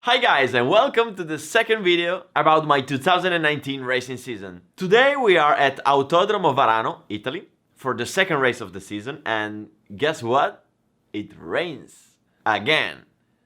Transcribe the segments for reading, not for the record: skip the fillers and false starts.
Hi guys and welcome to the second video about my 2019 racing season. Today we are at Autodromo Varano, Italy, for the second race of the season, and guess what? It rains again.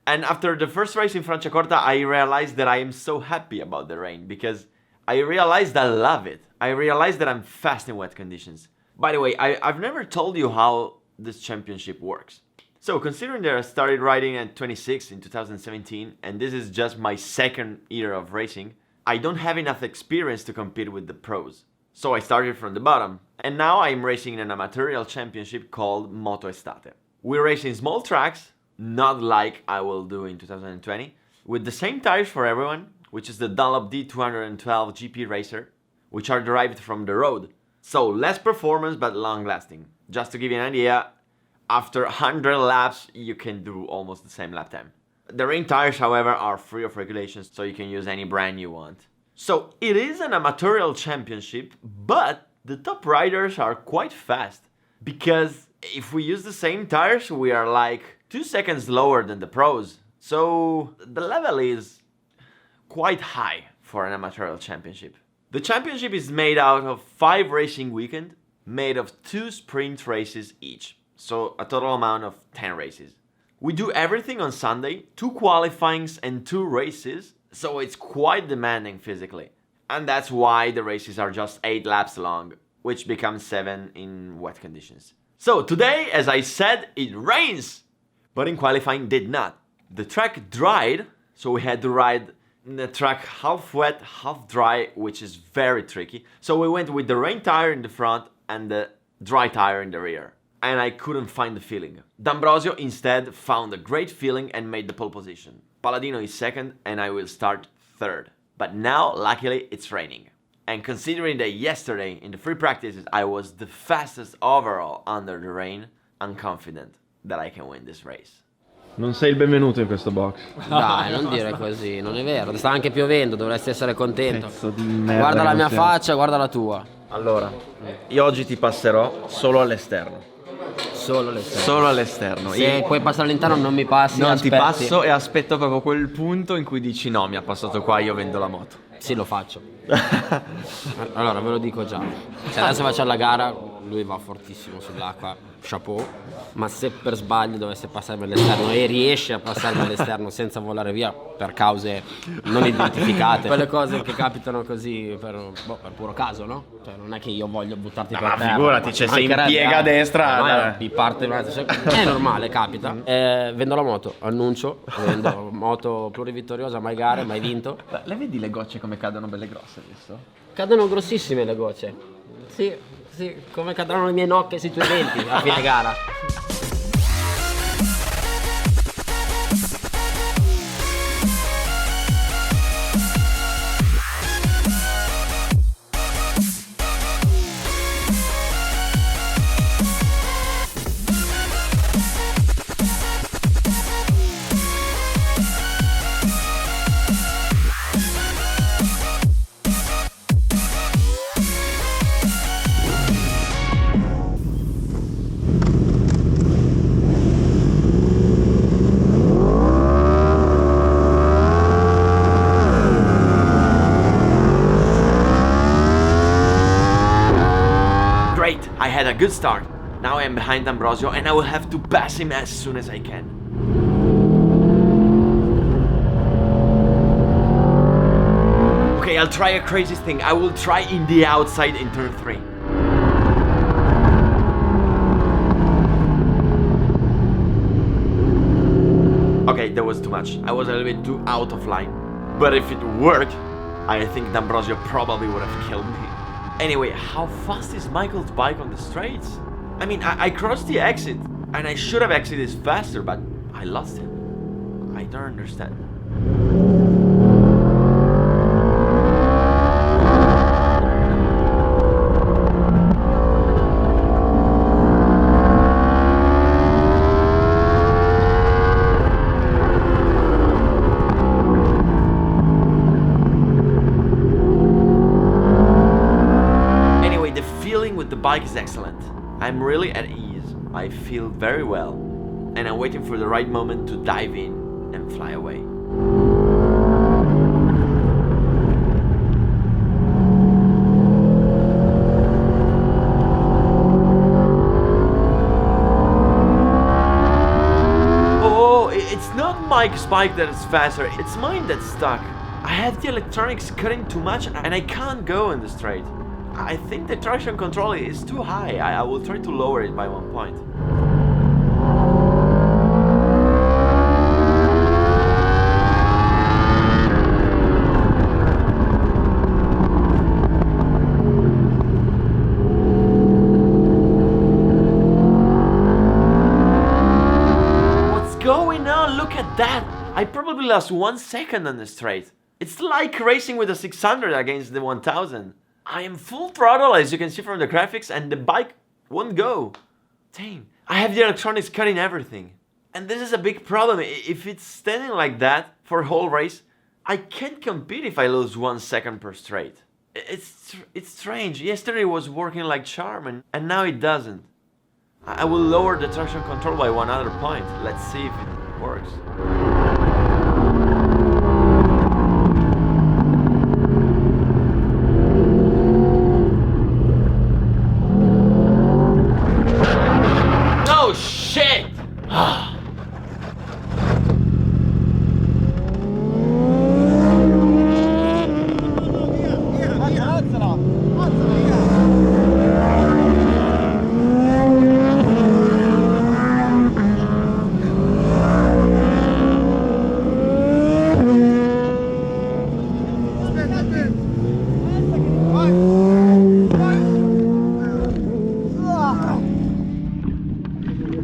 And after the first race in Franciacorta, I realized that I am so happy about the rain because I realized I love it. I realized that I'm fast in wet conditions. By the way, I've never told you how this championship works. So, considering that I started riding at 26 in 2017, and this is just my second year of racing, I don't have enough experience to compete with the pros. So I started from the bottom, and now I'm racing in an amatorial championship called MotoEstate. We race in small tracks, not like I will do in 2020, with the same tires for everyone, which is the Dunlop D212 GP Racer, which are derived from the road. So less performance but long lasting. Just to give you an idea, after 100 laps, you can do almost the same lap time. The rain tires, however, are free of regulations, so you can use any brand you want. So it is an amatorial championship, but the top riders are quite fast. Because if we use the same tires, we are like 2 seconds lower than the pros. So the level is quite high for an amatorial championship. The championship is made out of 5 racing weekends, made of 2 sprint races each. So a total amount of 10 races. We do everything on Sunday, 2 qualifyings and 2 races, so it's quite demanding physically. And that's why the races are just 8 laps long, which becomes 7 in wet conditions. So today, as I said, it rains! But in qualifying did not. The track dried, so we had to ride in the track half wet, half dry, which is very tricky. So we went with the rain tire in the front and the dry tire in the rear. And I couldn't find the feeling. D'Ambrosio instead found a great feeling and made the pole position. Palladino is second and I will start third. But now, luckily, it's raining. And considering that yesterday in the free practices I was the fastest overall under the rain, I'm confident that I can win this race. Non sei il benvenuto in questo box. Dai, non dire così, non è vero. Sta anche piovendo, dovresti essere contento. Pezzo di merda. Guarda la mia faccia, guarda la tua. Allora, io oggi ti passerò solo all'esterno. Solo l'esterno. Solo all'esterno. Se puoi passare all'interno non mi passi. Non aspetti. ti passo e aspetto proprio quel punto in cui dici no, mi ha passato qua, io vendo la moto. Sì, lo faccio. Allora, ve lo dico già. Se adesso faccio la gara, lui va fortissimo sull'acqua, chapeau. Ma se per sbaglio dovesse passarmi all'esterno e riesce a passarmi all'esterno senza volare via per cause non identificate, quelle cose che capitano così per puro caso, no? Cioè non è che io voglio buttarti per terra. Figurati, cioè, se impiega a destra mi parte è normale, capita. Vendo la moto, annuncio, vendo moto plurivittoriosa, mai gare, mai vinto. Le vedi le gocce come cadono belle grosse adesso? Cadono grossissime le gocce. Sì, come cadranno le mie nocche sui tuoi denti a fine gara. I had a good start. Now I am behind D'Ambrosio and I will have to pass him as soon as I can. Okay, I'll try a crazy thing. I will try in the outside in turn 3. Okay, that was too much. I was a little bit too out of line. But if it worked, I think D'Ambrosio probably would have killed me. Anyway, how fast is Michael's bike on the straights? I mean, I crossed the exit, and I should have exited faster, but I lost him. I don't understand. The bike is excellent. I'm really at ease. I feel very well. And I'm waiting for the right moment to dive in and fly away. bike spike that is faster, it's mine that's stuck. I have the electronics cutting too much and I can't go in the straight. I think the traction control is too high. I will try to lower it by 1 point. Going on, look at that! I probably lost 1 second on the straight. It's like racing with a 600 against the 1000. I am full throttle, as you can see from the graphics, and the bike won't go. Dang, I have the electronics cutting everything. And this is a big problem. If it's standing like that for a whole race, I can't compete if I lose 1 second per straight. It's strange. Yesterday it was working like charm and now it doesn't. I will lower the traction control by 1 other point. Let's see if it works. No shit!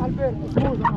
Alberto, scusa,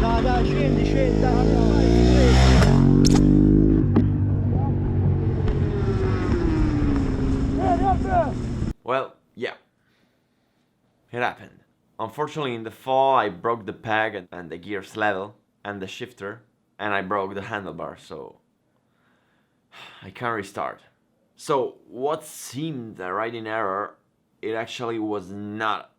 ma... Dai, scendi, Well, yeah. It happened. Unfortunately, in the fall, I broke the peg and the gears level and the shifter, and I broke the handlebar, so I can't restart. So what seemed a riding error, it actually was not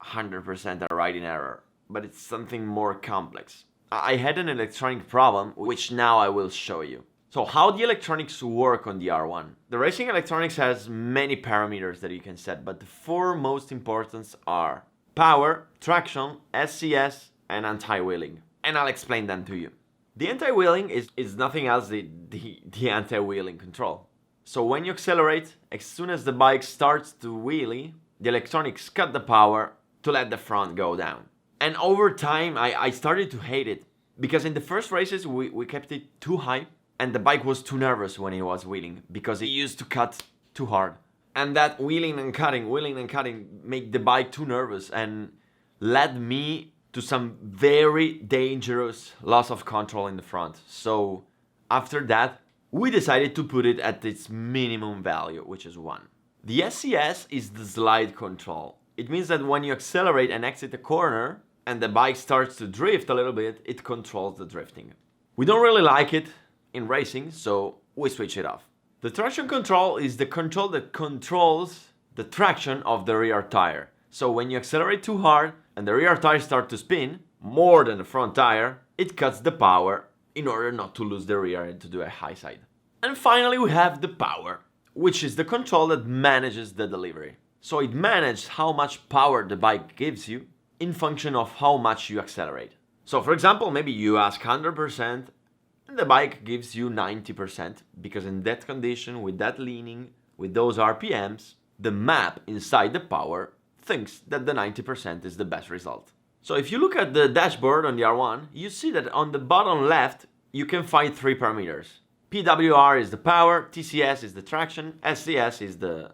100% a riding error, but it's something more complex. I had an electronic problem, which now I will show you. So how the electronics work on the R1. The racing electronics has many parameters that you can set, but the 4 most important are power, traction, SCS, and anti-wheeling. And I'll explain them to you. The anti-wheeling is nothing else the anti-wheeling control. So when you accelerate, as soon as the bike starts to wheelie, the electronics cut the power to let the front go down. And over time, I started to hate it, because in the first races we kept it too high, and the bike was too nervous when it was wheeling, because it used to cut too hard. And that wheeling and cutting made the bike too nervous and led me to some very dangerous loss of control in the front. So after that, we decided to put it at its minimum value, which is 1. The SCS is the slide control. It means that when you accelerate and exit a corner and the bike starts to drift a little bit, it controls the drifting. We don't really like it in racing, so we switch it off. The traction control is the control that controls the traction of the rear tire. So when you accelerate too hard and the rear tire starts to spin more than the front tire, it cuts the power in order not to lose the rear and to do a high side. And finally we have the power, which is the control that manages the delivery. So it manages how much power the bike gives you in function of how much you accelerate. So for example, maybe you ask 100% and the bike gives you 90%, because in that condition, with that leaning, with those RPMs, the map inside the power thinks that the 90% is the best result. So if you look at the dashboard on the R1, you see that on the bottom left, you can find 3 parameters. PWR is the power, TCS is the traction, SCS is the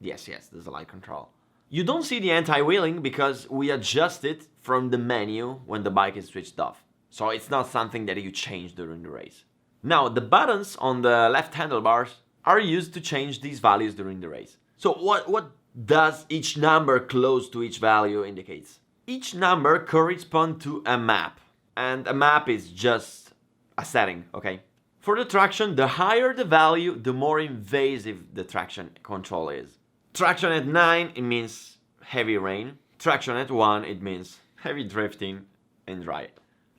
SCS, the slide control. You don't see the anti-wheeling because we adjust it from the menu when the bike is switched off. So it's not something that you change during the race. Now, the buttons on the left handlebars are used to change these values during the race. So what does each number close to each value indicates? Each number corresponds to a map, and a map is just a setting, okay? For the traction, the higher the value, the more invasive the traction control is. Traction at 9, it means heavy rain. Traction at 1, it means heavy drifting and dry.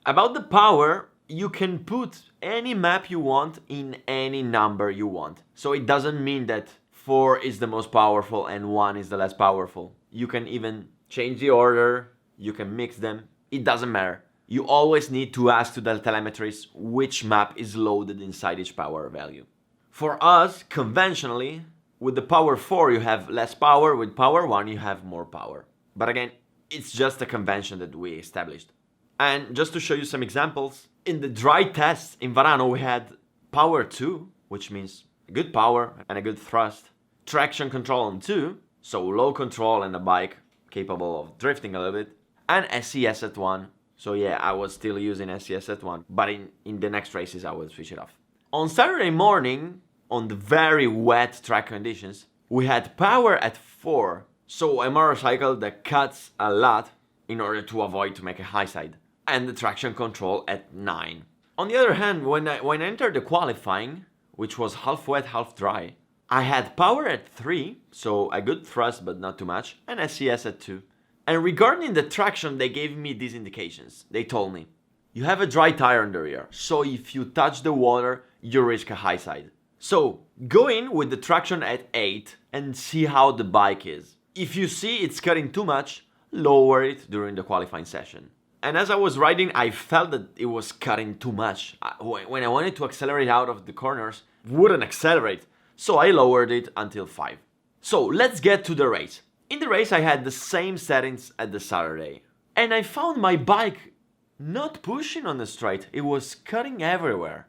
About the power, you can put any map you want in any number you want. So it doesn't mean that 4 is the most powerful and 1 is the less powerful. You can even change the order you can mix them, it doesn't matter. You always need to ask to the telemetries which map is loaded inside each power value. For us, conventionally, with the power 4 you have less power, with power 1 you have more power. But again, it's just a convention that we established. And just to show you some examples, in the dry tests in Varano we had power 2, which means a good power and a good thrust, traction control on 2, so low control and a bike capable of drifting a little bit, and SES at 1. So yeah, I was still using SES at 1, but in the next races I will switch it off. On Saturday morning, on the very wet track conditions, we had power at 4, so a motorcycle that cuts a lot in order to avoid to make a high side, and the traction control at 9. On the other hand, when I entered the qualifying, which was half wet, half dry, I had power at 3, so a good thrust but not too much, and SES at 2. And regarding the traction, they gave me these indications. They told me, you have a dry tire on the rear, so if you touch the water, you risk a high side. So, go in with the traction at 8 and see how the bike is. If you see it's cutting too much, lower it during the qualifying session. And as I was riding, I felt that it was cutting too much. When I wanted to accelerate out of the corners, wouldn't accelerate. So I lowered it until 5. So let's get to the race. In the race I had the same settings as the Saturday. And I found my bike not pushing on the straight, it was cutting everywhere.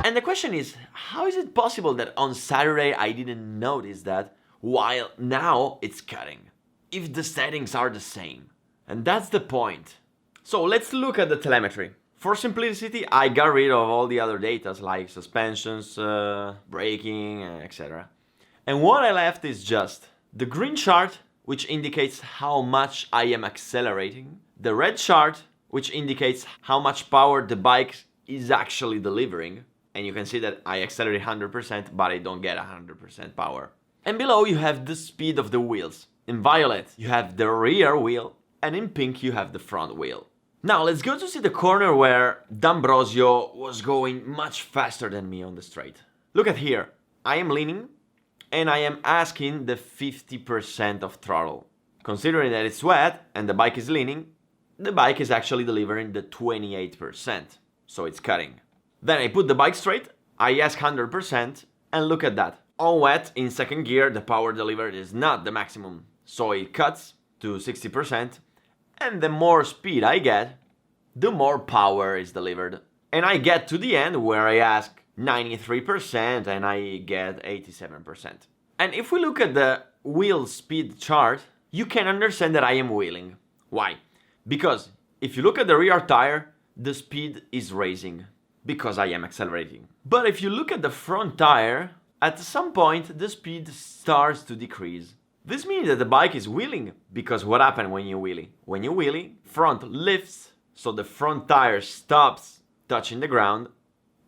And the question is, how is it possible that on Saturday I didn't notice that, while now it's cutting? If the settings are the same. And that's the point. So let's look at the telemetry. For simplicity, I got rid of all the other data like suspensions, braking, etc. And what I left is just the green chart, which indicates how much I am accelerating, the red chart, which indicates how much power the bike is actually delivering, and you can see that I accelerate 100%, but I don't get 100% power. And below you have the speed of the wheels. In violet you have the rear wheel, and in pink you have the front wheel. Now let's go to see the corner where D'Ambrosio was going much faster than me on the straight. Look at here, I am leaning and I am asking the 50% of throttle. Considering that it's wet and the bike is leaning, the bike is actually delivering the 28%, so it's cutting. Then I put the bike straight, I ask 100%, and look at that. On wet, in second gear, the power delivered is not the maximum, so it cuts to 60%, and the more speed I get, the more power is delivered. And I get to the end where I ask 93% and I get 87%. And if we look at the wheel speed chart, you can understand that I am wheeling. Why? Because if you look at the rear tire, the speed is raising, because I am accelerating. But if you look at the front tire, at some point the speed starts to decrease. This means that the bike is wheeling, because what happens when you wheelie? When you wheelie, front lifts, so the front tire stops touching the ground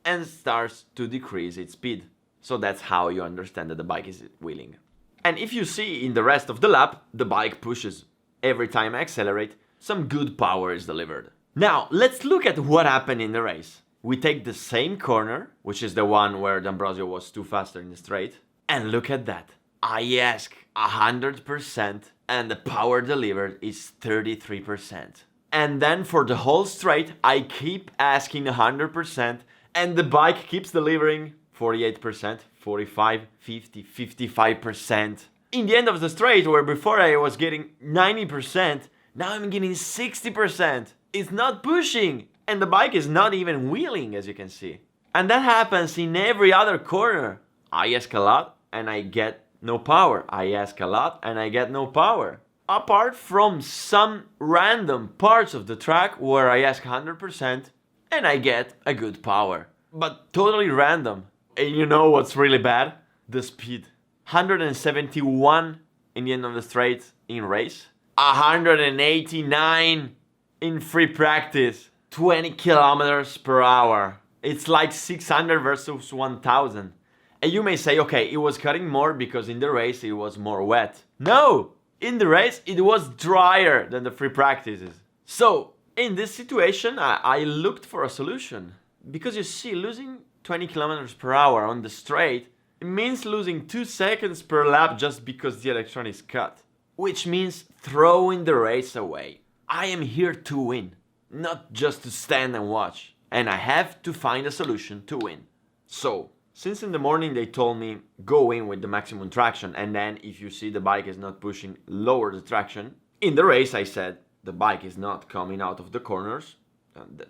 and starts to decrease its speed. So that's how you understand that the bike is wheeling. And if you see in the rest of the lap, the bike pushes. Every time I accelerate, some good power is delivered. Now, let's look at what happened in the race. We take the same corner, which is the one where D'Ambrosio was too faster in the straight, and look at that. I ask 100% and the power delivered is 33%. And then for the whole straight, I keep asking 100% and the bike keeps delivering 48%, 45%, 50%, 55%. In the end of the straight, where before I was getting 90%, now I'm getting 60%. It's not pushing and the bike is not even wheeling, as you can see. And that happens in every other corner. I ask a lot and I get no power. I ask a lot and I get no power. Apart from some random parts of the track where I ask 100% and I get a good power. But totally random. And you know what's really bad? The speed. 171 in the end of the straight in race. 189 in free practice. 20 kilometers per hour. It's like 600 versus 1000. And you may say, okay, it was cutting more because in the race it was more wet. No! In the race it was drier than the free practices. So, in this situation, I looked for a solution. Because you see, losing 20 kilometers per hour on the straight, It means losing 2 seconds per lap just because the electronics cut. Which means throwing the race away. I am here to win, not just to stand and watch. And I have to find a solution to win. So, since in the morning they told me go in with the maximum traction and then if you see the bike is not pushing, lower the traction. In the race I said the bike is not coming out of the corners.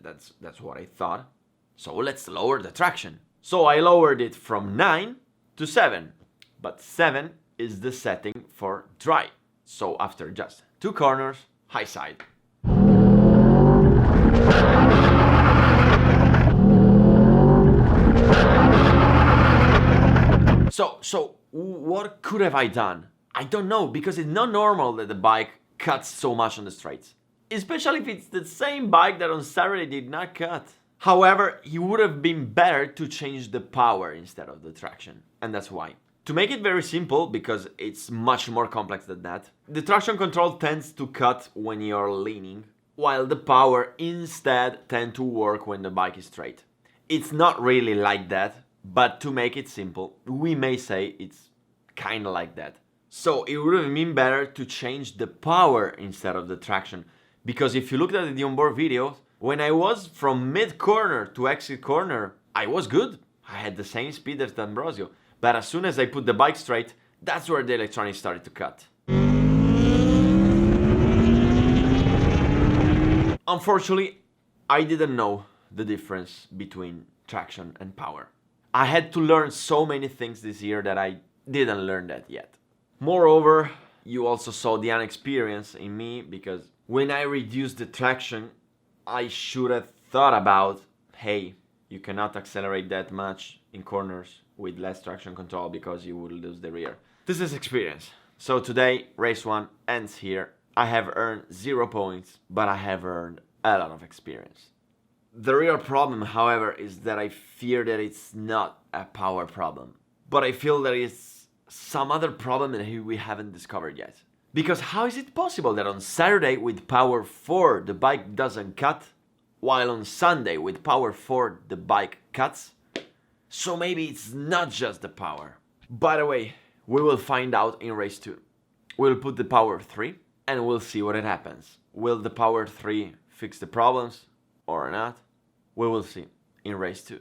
That's what I thought. So let's lower the traction. So I lowered it from 9 to 7. But 7 is the setting for dry. So after just 2 corners, high side. So what could have I done? I don't know, because it's not normal that the bike cuts so much on the straights. Especially if it's the same bike that on Saturday did not cut. However, it would have been better to change the power instead of the traction. And that's why. To make it very simple, because it's much more complex than that, the traction control tends to cut when you're leaning, while the power instead tends to work when the bike is straight. It's not really like that, but to make it simple, we may say it's kinda like that. So it would have been better to change the power instead of the traction, because if you looked at the onboard videos, when I was from mid-corner to exit corner, I was good. I had the same speed as D'Ambrosio. But as soon as I put the bike straight, that's where the electronics started to cut. Unfortunately, I didn't know the difference between traction and power. I had to learn so many things this year that I didn't learn that yet. Moreover, you also saw the inexperience in me, because when I reduced the traction, I should have thought about, hey, you cannot accelerate that much in corners with less traction control because you would lose the rear. This is experience. So today, race 1 ends here. I have earned 0 points, but I have earned a lot of experience. The real problem, however, is that I fear that it's not a power problem, but I feel that it's some other problem that we haven't discovered yet. Because how is it possible that on Saturday with power 4 the bike doesn't cut, while on Sunday with power 4 the bike cuts? So maybe it's not just the power. By the way, we will find out in race 2. We'll put the power 3 and we'll see what it happens. Will the power 3 fix the problems or not? We will see in race 2.